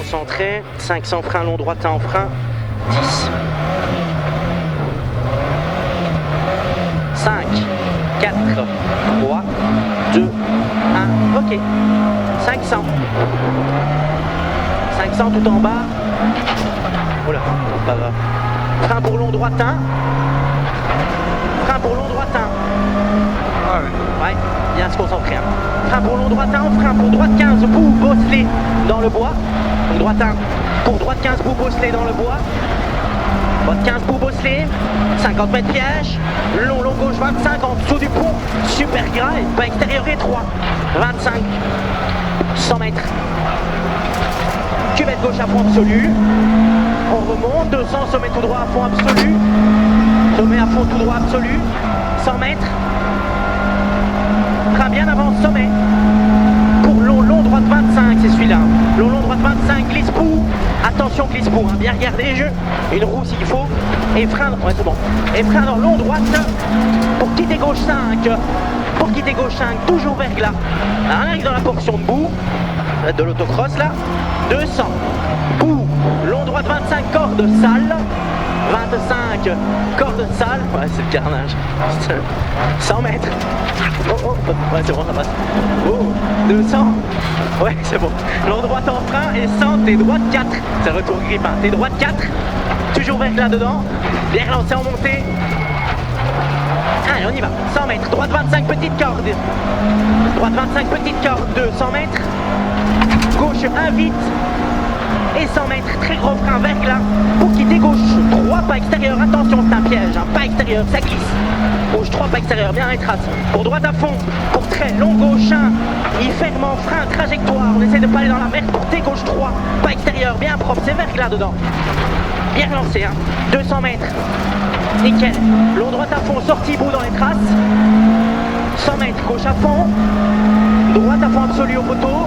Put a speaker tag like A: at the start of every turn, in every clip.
A: concentré. 500 frein, long droitin en frein. 10. 5, 4, 3, 2, 1. Ok. 500. 500 tout en bas. Oula, pas grave. Frein pour long droitin. Frein pour long droitin. Ouais, bien se concentrer. Frein pour long droitin, frein pour droite 15, bout, bosselé dans le bois. Donc droitin pour droite 15, bout, bosselé dans le bois. Droite 15, bout, bosselé. 50 mètres piège. Long gauche 25 en dessous du pont. Super gras, et pas extérieur étroit. 25. 100 mètres. Cuvette gauche à fond absolu. On remonte, 200, sommet tout droit à fond absolu. Sommet à fond tout droit absolu. 100 mètres. Frein bien avant sommet. Pour long droite 25, c'est celui-là. Long droite 25, glisse-bout. Attention glisse-bout, hein. Bien regarder les jeux. Une roue s'il faut. Et frein, ouais c'est bon. Et frein dans long droite pour quitter gauche 5. Pour quitter gauche 5, toujours verglas. On arrive dans la portion de bout. De l'autocross là. 200. Bout. Long droite 25, corde sale. 25, corde sale. Ouais, c'est le carnage. 100 mètres. Oh, ouais, c'est bon, ça passe. Oh, 200. Ouais, c'est bon. Long droite en frein et 100, t'es droite 4. C'est le retour grippe, hein. T'es droite 4. Toujours verglas dedans. Bien relancé en montée. Allez, on y va. 100 mètres. Droite 25, petite corde. Droite 25, petite corde. 200 mètres. Gauche 1 vite. Et 100 mètres, très gros frein verglas pour quitter gauche 3, pas extérieur, attention c'est un piège, hein, pas extérieur, ça glisse. Gauche 3, pas extérieur, bien les traces. Pour droite à fond, pour très long gauche 1, il ferme en frein, trajectoire, on essaie de pas aller dans la merde, portée gauche 3, pas extérieur, bien propre, c'est verglas dedans. Bien relancé, hein. 200 mètres, nickel. Long droite à fond, sortie bout dans les traces. 100 mètres, gauche à fond, droite à fond absolu au poteau.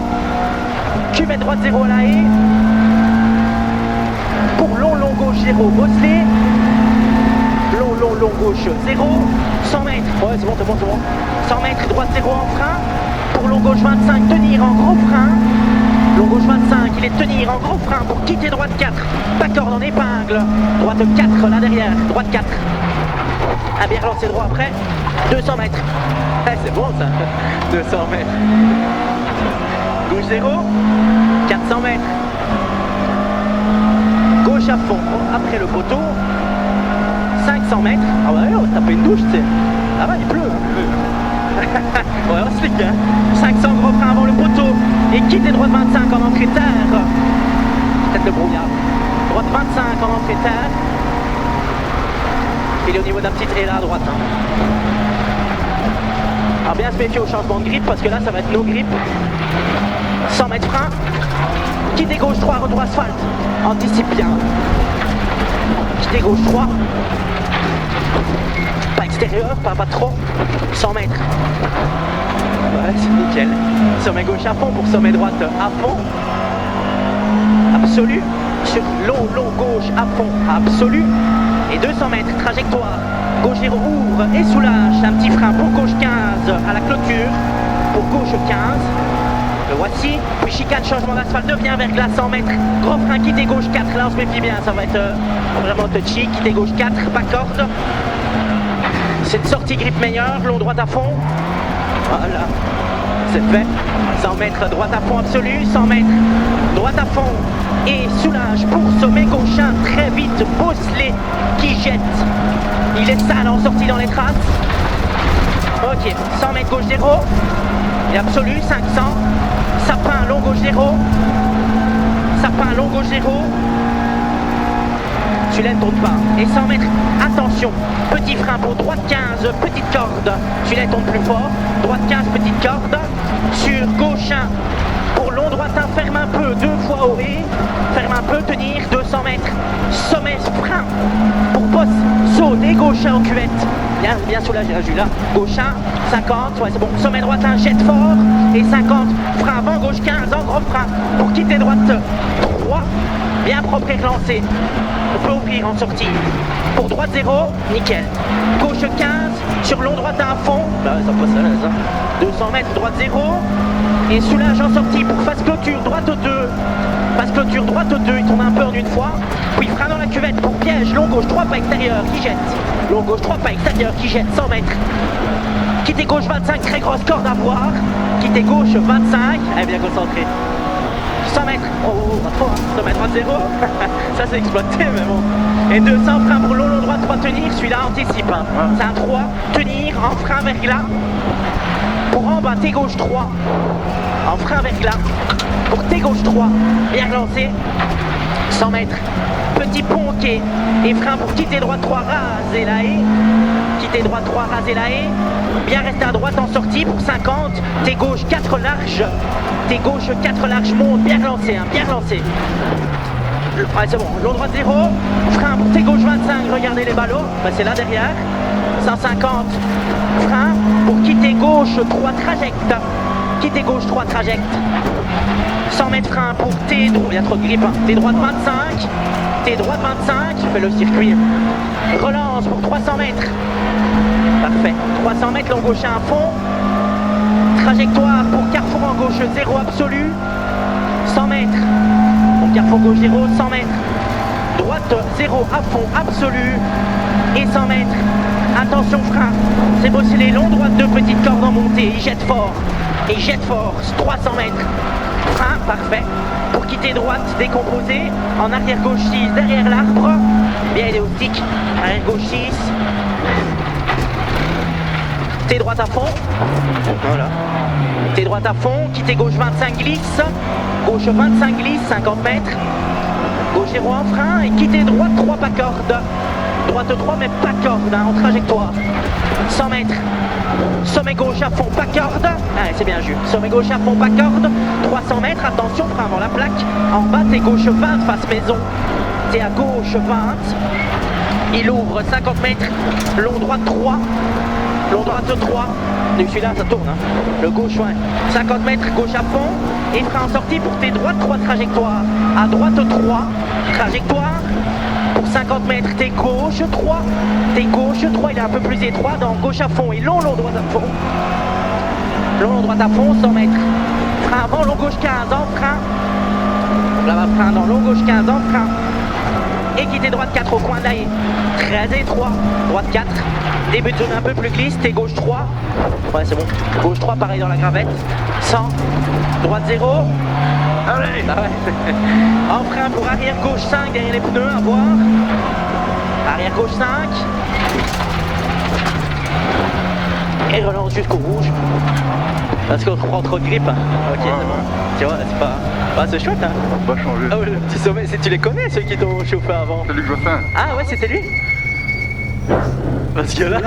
A: Cuvette droite 0 à la haie. Pour long gauche 0, bosselé. Long gauche 0. 100 mètres, ouais c'est bon, 100 mètres, droite 0 en frein. Pour long gauche 25, tenir en gros frein. Long gauche 25, il est tenir en gros frein pour quitter droite 4. Pas corde en épingle. Droite 4 là derrière, droite 4. Ah bien relancé droit après. 200 mètres. Ouais, c'est bon ça. 200 mètres. Gauche 0, 400 mètres. Gauche à fond, après le poteau. 500 mètres. Ah ouais, on va taper une douche, tu sais. Ah bah il pleut. Ouais, on se fait hein. 500 gros freins avant le poteau. Et quitter droite 25 en entrée terre. Peut-être le brouillard. Droite 25 en entrée terre. Il est au niveau d'un petit trait là à droite. Hein. Alors bien se méfier au changement de grip parce que là ça va être no grip. 100 mètres frein. Quitter gauche 3, retour asphalte. Anticipe bien. Quitter gauche 3. Pas extérieur, pas trop. 100 mètres. Ouais, c'est nickel. Sommet gauche à fond pour sommet droite à fond. Absolu. Sur long gauche à fond absolu. Et 200 mètres, trajectoire. Gauche 0 ouvre et soulage. Un petit frein pour gauche 15 à la clôture. Pour gauche 15. Le voici, puis chicane, changement d'asphalte, devient verglas 100 mètres. Gros frein, quitter gauche 4, là on se méfie bien, ça va être vraiment touchy. Quitter gauche 4, pas corde. C'est une sortie grip meilleure, long droite à fond. Voilà, c'est fait. 100 mètres, droite à fond absolu, 100 mètres, droite à fond. Et soulage pour sommet gauche 1, très vite, bosselé, qui jette. Il est sale en sortie dans les traces. Ok, 100 mètres gauche 0. Et absolu, 500. Sapin, long gauche 0. Sapin, long gauche 0. Celui-là ne tourne pas. Et 100 mètres, attention. Petit frein pour droite 15, petite corde. Celui-là tourne plus fort. Droite 15, petite corde. Sur gauche 1. Pour long droite 1, ferme un peu, 2 fois haut et ferme un peu, tenir 200 mètres. Sommet, frein. Pour bosse, saute et gauche 1 en cuvette. Bien soulagé là, Jules. Gauche 1, 50, ouais c'est bon. Sommet droite 1, jette fort. Et 50, frein avant, gauche 15, en gros frein. Pour quitter droite 3, bien propre et relancé. On peut ouvrir en sortie. Pour droite 0, nickel. Gauche 15, sur long droite 1 à fond. Bah ouais, ça passe à l'aise. 200 mètres, droite 0. Et soulage en sortie pour face clôture, droite 2. passe clôture droite 2, il tourne un peu en une fois, puis frein dans la cuvette pour piège, long gauche 3 pas extérieur qui jette, long gauche 3 pas extérieur qui jette 100 mètres, quitter gauche 25, très grosse corde à voir, quitter gauche 25, elle est bien concentrée, 100 mètres, pas trop, 100 mètres à 0, ça c'est exploité mais bon, et 200 frein pour long droit 3 tenir, celui-là anticipe, hein. C'est un 3, tenir, en frein verglas, pour en bas T gauche 3, en frein verglas, pour T gauche 3, bien lancé, 100 mètres, petit pont quai, et frein pour quitter droite 3, raser la haie, quitter droite 3, raser la haie, bien rester à droite en sortie pour 50, T gauche 4 large, T gauche 4 large, monte, bien lancé, hein, bien lancé. Ouais, c'est bon, long droite 0, frein pour T gauche 25, regardez les ballots, bah, c'est là derrière, 150, frein pour quitter gauche 3 trajecte, quitter gauche 3 trajecte, 100 mètres frein pour T droite, il y a trop de grippe, hein. T droite 25, T droite 25, je fais le circuit, relance pour 300 mètres, parfait, 300 mètres, long gauche à fond, trajectoire pour carrefour en gauche 0 absolu, 100 mètres, donc carrefour gauche 0, 100 mètres, droite 0 à fond absolu, et 100 mètres, attention frein, c'est bossé long droite 2 petites cordes en montée, il jette fort, 300 mètres, frein, parfait, pour quitter droite, décomposé, en arrière gauche 6, derrière l'arbre, bien aidé au stick, arrière gauche 6, T droite à fond, voilà, T droite à fond, quitter gauche 25 glisse, gauche 25 glisse, 50 mètres, gauche 0 en frein, et quitter droite 3 pas corde, droite 3 mais pas corde, hein, en trajectoire, 100 mètres, sommet gauche à fond, pas corde, ah, c'est bien juste, sommet gauche à fond, pas corde, 300 mètres, attention, frein avant la plaque, en bas t'es gauche 20, face maison, t'es à gauche 20, il ouvre 50 mètres, long droite 3, long droite 3, celui-là ça tourne, hein. Le gauche, ouais, 50 mètres, gauche à fond, et frein en sortie pour tes droite 3 trajectoires, à droite 3, trajectoire, pour 50 mètres, t'es gauche 3, t'es gauche 3, il est un peu plus étroit, dans gauche à fond et long droite à fond, long droite à fond, 100 mètres, frein avant, long gauche 15, en frein, là-bas frein dans long gauche 15, en frein, et quitter droite 4 au coin de la haie, très étroit, droite 4, début de zone un peu plus glisse, t'es gauche 3, ouais c'est bon, gauche 3 pareil dans la gravette, 100, droite 0, allez, ah ouais. En frein pour arrière gauche 5 derrière les pneus à voir, arrière gauche 5, et relance jusqu'au rouge, parce qu'on prend trop de grippe, hein. Ok, ouais, c'est bon, tu vois, c'est pas... Ah, c'est chouette, hein.
B: On va changer.
A: Ah ouais, le petit sommet, tu les connais ceux qui t'ont chauffé avant?
B: C'est Luc Jossin.
A: Ah ouais, c'était lui? Parce que là...